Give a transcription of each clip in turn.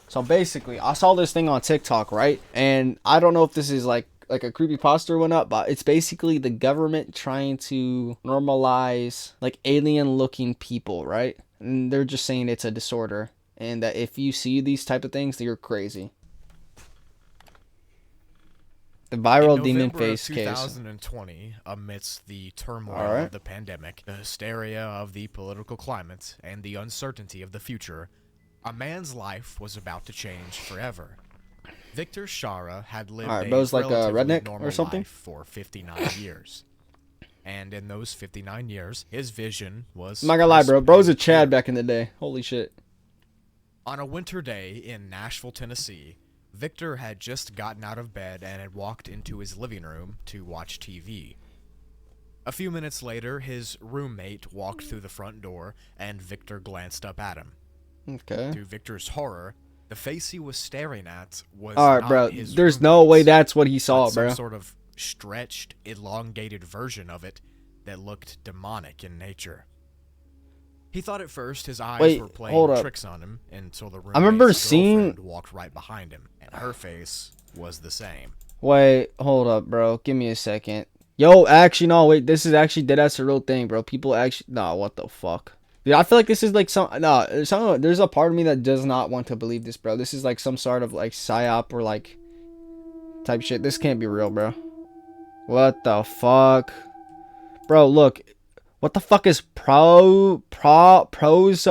So basically, I saw this thing on TikTok, right? And I don't know if this is like a creepypasta or whatnot, but it's basically the government trying to normalize like alien looking people, right? And they're just saying it's a disorder, and that if you see these type of things, you're crazy. The In viral demon November of face case. 2020, amidst the All turmoil right. of the pandemic, the hysteria of the political climate, and the uncertainty of the future, a man's life was about to change forever. Victor Shara had All lived right, a bro's like a relatively redneck or normal something. life for 59 years. And in those 59 years, his vision I'm was not gonna lie, bro. crisp Bro's a and Chad clear. back in the day. Holy shit. On a winter day in Nashville, Tennessee, Victor had just gotten out of bed and had walked into his living room to watch TV. A few minutes later, his roommate walked through the front door, and Victor glanced up at him. Okay. To Victor's horror, the face he was staring at was All right, not bro. his There's no way roommate's, that's what he but saw, some bro. sort of stretched, elongated version of it that looked demonic in nature. He thought at first his eyes Wait, were hold playing up. tricks on him until the I remember roommate's seeing. girlfriend walked right behind him, and her face was the same. Wait, hold up, bro. Give me a second. Yo, actually, no, wait. This is actually dead. That's a real thing, bro. People actually. Nah, what the fuck? Dude, I feel like this is like some. No, there's a part of me that does not want to believe this, bro. This is like some sort of like psyop or like type shit. This can't be real, bro. What the fuck? Bro, look. What the fuck is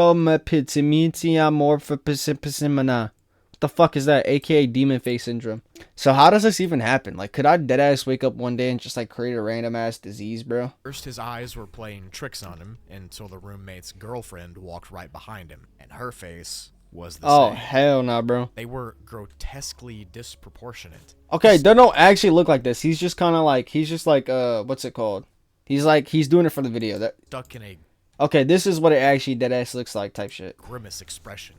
prosomepizimitia morphopisimina? What the fuck is that? AKA demon face syndrome. So how does this even happen? Like, could I deadass wake up one day and just like create a random ass disease, bro? First, his eyes were playing tricks on him until the roommate's girlfriend walked right behind him, and her face was the Oh same. hell no, bro. They were grotesquely disproportionate. Okay, they don't actually look like this. He's just kind of like what's it called? He's doing it for the video. That Stuck in a okay? This is what it actually deadass looks like, type shit. grimace expression.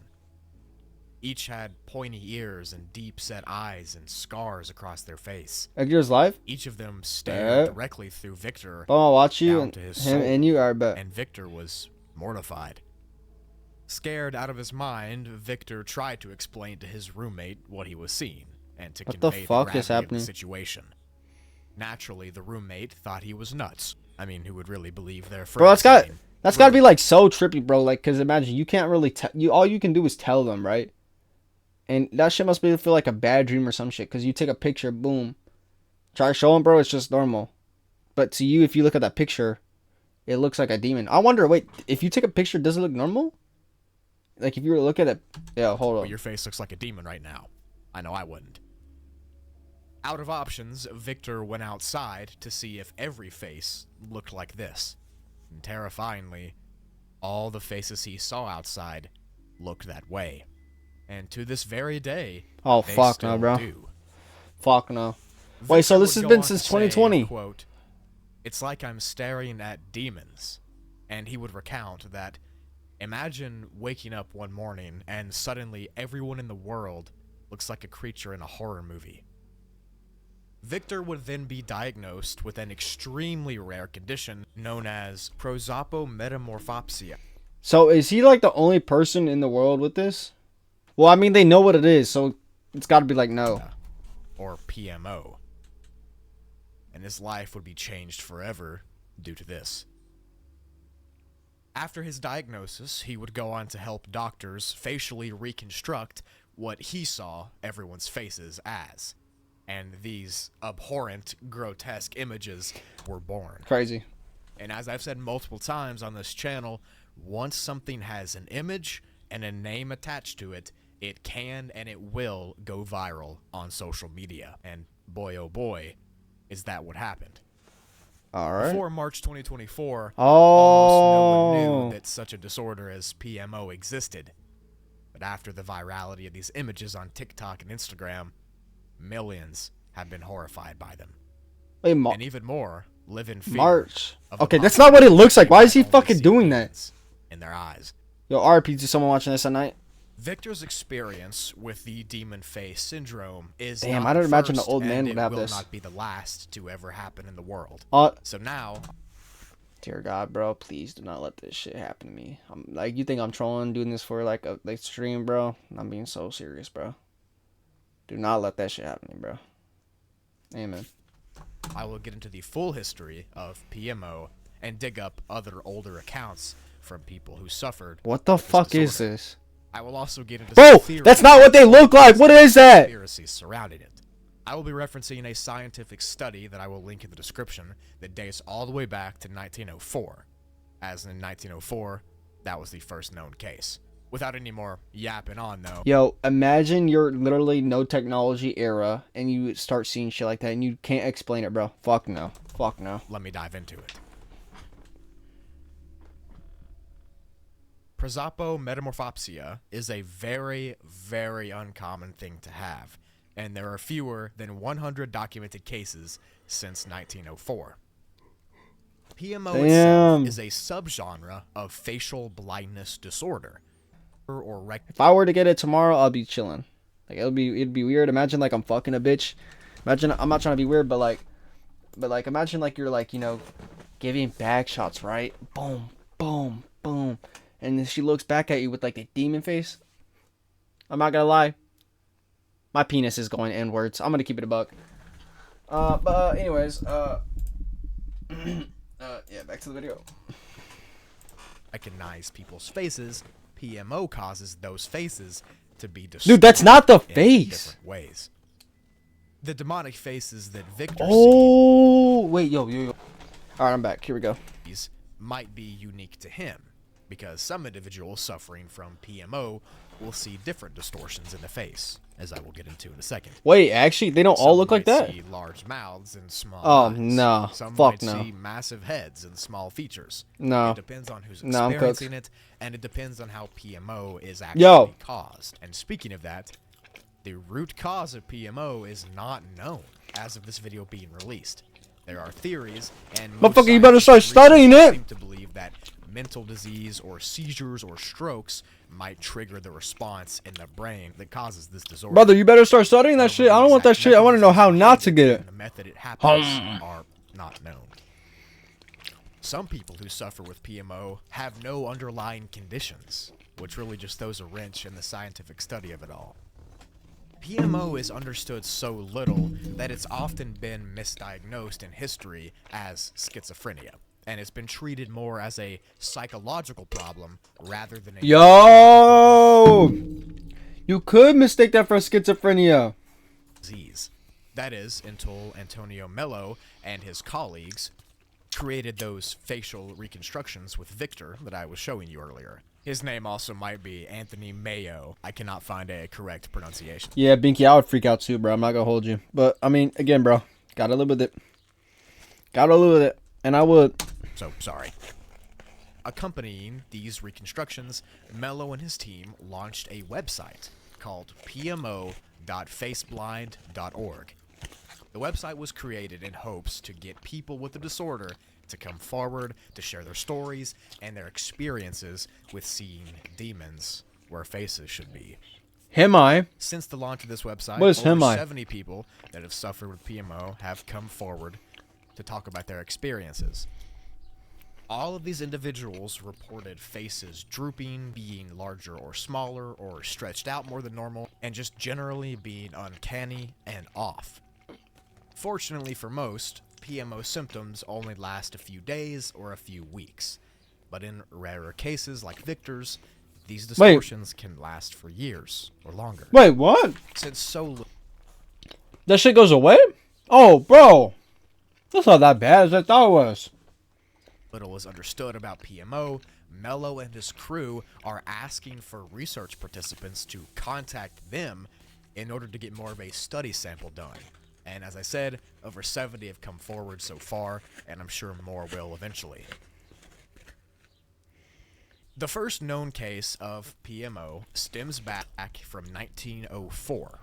Each had pointy ears and deep-set eyes and scars across their face. Edgar's live. Each of them stared directly through Victor, But I'll watch you down and to his him soul, and you are bet. and Victor was mortified. Scared out of his mind, Victor tried to explain to his roommate what he was seeing and to What the convey the fuck is gravity of happening? the situation. Naturally, the roommate thought he was nuts. I mean, who would really believe their friend? Bro, that's got to be "Bro, like so trippy, bro. Like, cause imagine you can't really tell you. All you can do is tell them, right? And that shit must be feel like a bad dream or some shit. Cause you take a picture, boom, try to show them, bro. It's just normal. But to you, if you look at that picture, it looks like a demon. I wonder, wait, if you take a picture, does it look normal? Like if you were to look at it, yeah, hold Well, on. your face looks like a demon right now." I know I wouldn't. Out of options, Victor went outside to see if every face looked like this. And terrifyingly, all the faces he saw outside looked that way. And to this very day, Oh they fuck still no, bro. do. Fuck no. Wait, so Victor this would has go been on since to say, 2020. quote, "It's like I'm staring at demons." And he would recount that, imagine waking up one morning and suddenly everyone in the world looks like a creature in a horror movie. Victor would then be diagnosed with an extremely rare condition known as prosopometamorphopsia. So is he like the only person in the world with this? Well, I mean they know what it is, so it's got to be like no. Or PMO. And his life would be changed forever due to this. After his diagnosis, he would go on to help doctors facially reconstruct what he saw everyone's faces as. And these abhorrent, grotesque images were born. Crazy. And as I've said multiple times on this channel, once something has an image and a name attached to it, it can and it will go viral on social media. And boy, oh boy, is that what happened. All right. Before March 2024, Oh. almost no one knew that such a disorder as PMO existed. But after the virality of these images on TikTok and Instagram, millions have been horrified by them. Wait, And even more live in fear. March. Of the Okay, that's not what it looks like. Why is he possibility fucking they doing might that? only see in their eyes. Yo, RP to someone watching this at night. Victor's experience with the demon face syndrome is Damn, not I don't the imagine the first, old man and would it have will this. not be the last to ever happen in the world. Uh, So now, Dear God, bro, please do not let this shit happen to me. I'm like, you think I'm trolling, doing this for like a like stream, bro? I'm being so serious, bro. Do not let that shit happen to me, bro. Amen. I will get into the full history of PMO and dig up other older accounts from people who suffered. What the fuck disorder. is this? I will also get into Bro, some theories that's not what they look like. What is that? Conspiracies surrounding it. I will be referencing a scientific study that I will link in the description that dates all the way back to 1904. As in 1904, that was the first known case. Without any more yapping on, though. Yo, imagine you're literally no technology era and you start seeing shit like that and you can't explain it, bro. Fuck no. Fuck no. Let me dive into it. Prosopmetamorphopsia is a very, very uncommon thing to have, and there are fewer than 100 documented cases since 1904. PMO itself is a subgenre of facial blindness disorder. If I were to get it tomorrow, I'll be chilling. Like it'd be weird. Imagine like I'm fucking a bitch. Imagine I'm not trying to be weird, but like imagine like you're like, you know, giving bag shots, right? Boom, boom, boom. And then she looks back at you with like a demon face. I'm not gonna lie. My penis is going inwards. I'm gonna keep it a buck. Anyways, yeah, back to the video. Recognize people's faces. PMO causes those faces to be distorted. Dude, that's not the face. Different ways. The demonic faces that Victor wait, yo. All right, I'm back. Here we go. sees might be unique to him, because some individuals suffering from PMO will see different distortions in the face, as I will get into in a second. Wait, actually, they don't all look like that? Some might see large mouths and small eyes. No. Some Fuck might no. see massive heads and small features. No. It depends on who's No, I'm experiencing it, and it depends on how PMO is actually caused. And speaking of that, the root cause of PMO is not known as of this video being released. There are theories, and Motherfucker, you better start studying it. Seem to believe that mental disease or seizures or strokes might trigger the response in the brain that causes this disorder. Brother, you better start studying that shit. I don't want that shit. I want to know how not to get it. The method it happens are not known. Some people who suffer with PMO have no underlying conditions, which really just throws a wrench in the scientific study of it all. PMO is understood so little that it's often been misdiagnosed in history as schizophrenia, and it's been treated more as a psychological problem rather than a you could mistake that for schizophrenia. disease. That is, until Antonio Mello and his colleagues created those facial reconstructions with Victor that I was showing you earlier. His name also might be Anthony Mayo. I cannot find a correct pronunciation. Yeah, Binky, I would freak out too, bro. I'm not gonna hold you. But, I mean, again, bro, gotta live with it. Gotta live with it. And I would. So, sorry. Accompanying these reconstructions, Mello and his team launched a website called pmo.faceblind.org. The website was created in hopes to get people with the disorder to come forward to share their stories and their experiences with seeing demons where faces should be. Hemi. Since the launch of this website, What is over Hemi? 70 people that have suffered with PMO have come forward to talk about their experiences. All of these individuals reported faces drooping, being larger or smaller, or stretched out more than normal, and just generally being uncanny and off. Fortunately for most, PMO symptoms only last a few days or a few weeks, but in rarer cases like Victor's, these distortions can last for years or longer. Wait, what? Since so little That shit goes away? Oh, bro. That's not that bad as I thought it was. is understood about PMO, Mello and his crew are asking for research participants to contact them in order to get more of a study sample done. And as I said, over 70 have come forward so far, and I'm sure more will eventually. The first known case of PMO stems back from 1904.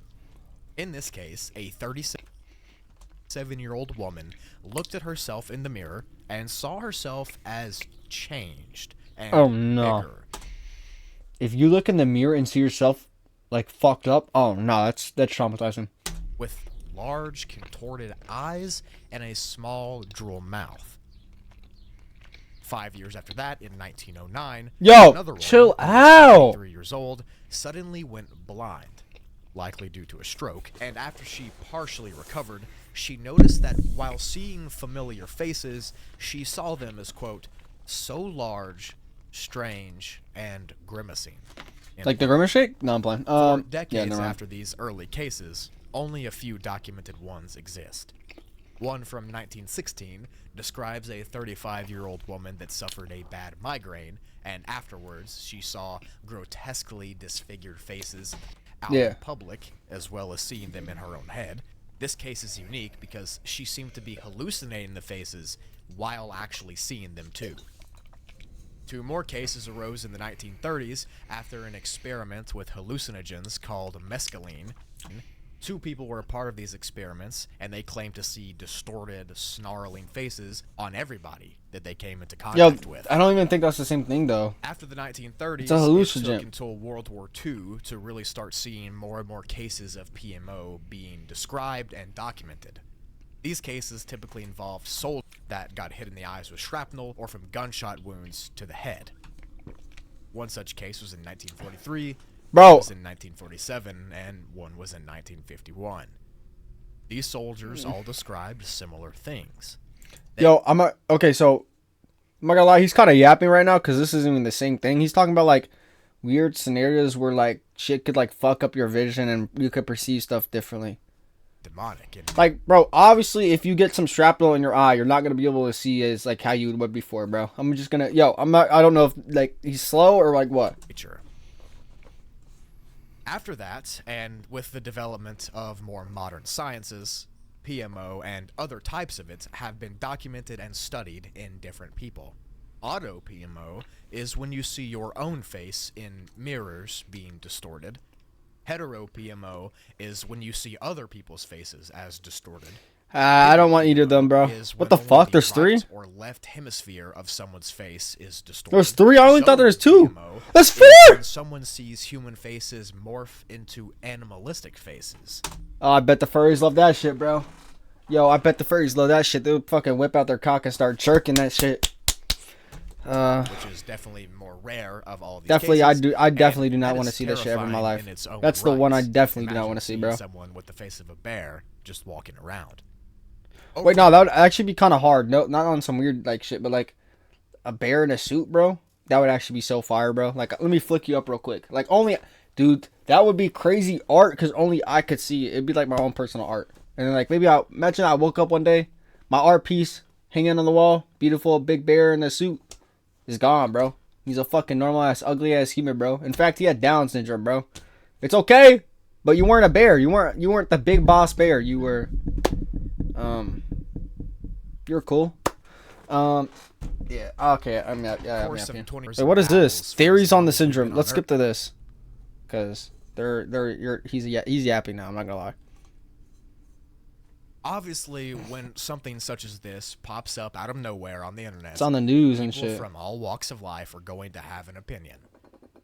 In this case, a 37-year-old woman looked at herself in the mirror and saw herself as changed and bigger. If you look in the mirror and see yourself like fucked up, oh no, that's traumatizing. With large contorted eyes and a small drool mouth. 5 years after that, in 1909, Yo, another woman, chill who was out. 83 years old, suddenly went blind, likely due to a stroke, and after she partially recovered, she noticed that while seeing familiar faces, she saw them as, quote, so large, strange, and grimacing. Like the Grimace Shake? No, I'm playing. For decades yeah, never mind. after these early cases, only a few documented ones exist. One from 1916 describes a 35-year-old woman that suffered a bad migraine, and afterwards she saw grotesquely disfigured faces out in public, as well as seeing them in her own head. This case is unique because she seemed to be hallucinating the faces while actually seeing them too. Two more cases arose in the 1930s after an experiment with hallucinogens called mescaline. Two people were a part of these experiments, and they claimed to see distorted, snarling faces on everybody that they came into contact with. I don't even think that's the same thing, though. After the 1930s, it's a hallucinogen. it took until World War II to really start seeing more and more cases of PMO being described and documented. These cases typically involve soldiers that got hit in the eyes with shrapnel or from gunshot wounds to the head. One such case was in 1943, one was in 1947, and one was in 1951. These soldiers all described similar things. Okay, so I'm not gonna lie, he's kind of yapping right now because this isn't even the same thing. He's talking about like weird scenarios where like shit could like fuck up your vision and you could perceive stuff differently. Demonic. Like, bro, obviously if you get some shrapnel in your eye, you're not gonna be able to see as like how you would before, bro. I'm just gonna I don't know if like he's slow or like what. Sure. After that, and with the development of more modern sciences, PMO and other types of it have been documented and studied in different people. Auto PMO is when you see your own face in mirrors being distorted. Hetero PMO is when you see other people's faces as distorted. I don't want either of them, bro. What the fuck? There's three? Right or left hemisphere of someone's face is distorted. There's three? I only thought there was two. That's four! When someone sees human faces morph into animalistic faces. Oh, I bet the furries love that shit, bro. Yo, I bet the furries love that shit. They'll fucking whip out their cock and start jerking that shit. Which is definitely more rare of all these definitely, cases. I definitely do not want to see this shit ever in my life. That's the one I definitely do not want to see, bro. Someone with the face of a bear just walking around. Wait, no, that would actually be kind of hard. No, not on some weird like shit, but like a bear in a suit, bro. That would actually be so fire, bro. Like, let me flick you up real quick. Like, dude, that would be crazy art because only I could see it. It'd be like my own personal art. And then, like, maybe imagine I woke up one day, my art piece hanging on the wall, beautiful big bear in a suit, is gone, bro. He's a fucking normal ass, ugly ass human, bro. In fact, he had Down syndrome, bro. It's okay, but you weren't a bear. You weren't the big boss bear. You were, you're cool. Yeah. Okay. I'm yeah. Wait, what is this? Theories on the syndrome. Let's skip to this, cause he's yapping now. I'm not gonna lie. Obviously, when something such as this pops up out of nowhere on the internet, it's on the news and shit. People from all walks of life are going to have an opinion.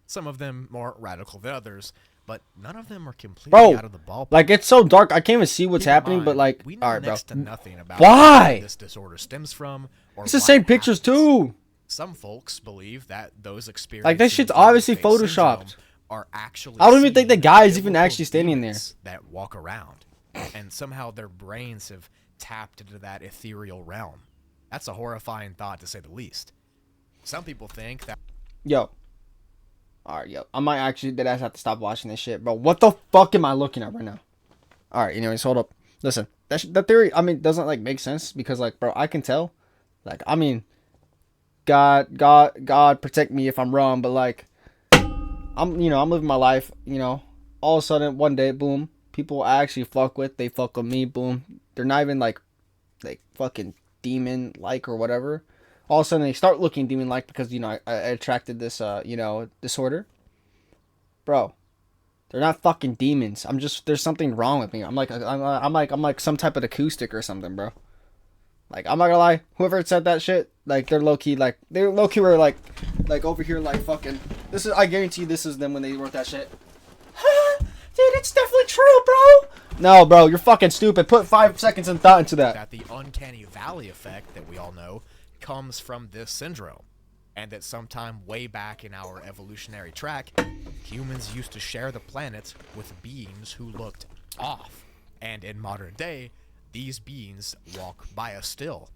Some of them more radical than others, but none of them are completely out of the ballpark. Like, it's so dark, I can't even see what's happening. But like, we know all right, next bro. to nothing about why where this disorder stems from. Or it's the same pictures too. Some folks believe that those experiences, like, that shit's obviously photoshopped. Are actually I don't even think the guy is even actually standing there. That walk around, and somehow their brains have tapped into that ethereal realm. That's a horrifying thought, to say the least. Some people think that. Yo. Alright, yo. I might actually deadass have to stop watching this shit, bro. What the fuck am I looking at right now? Alright, anyways, hold up. Listen, that theory, I mean, doesn't, like, make sense. Because, like, bro, I can tell. Like, I mean, God protect me if I'm wrong. But, like, I'm living my life, all of a sudden, one day, boom. People I actually fuck with, they fuck with me, boom. They're not even, like fucking demon-like or whatever. All of a sudden, they start looking demon-like because, I attracted this, disorder. Bro, they're not fucking demons. There's something wrong with me. I'm like some type of acoustic or something, bro. Like, I'm not gonna lie, whoever said that shit, like, they're low-key were, like over here, like, fucking, I guarantee this is them when they wrote that shit. Dude, it's definitely true, bro. No, bro, you're fucking stupid. Put 5 seconds in thought into that. That the uncanny valley effect that we all know comes from this syndrome, and that sometime way back in our evolutionary track, humans used to share the planet with beings who looked off. And in modern day, these beings walk by us still.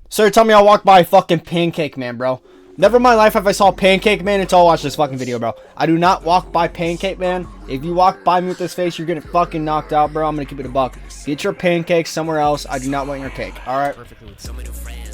Sir, tell me I walk by fucking Pancake Man, bro. Never in my life if I saw Pancake Man until I watched this fucking video, bro. I do not walk by Pancake Man. If you walk by me with this face, you're getting fucking knocked out, bro. I'm gonna keep it a buck. Get your pancakes somewhere else. I do not want your cake, alright? Perfectly with some of the friends.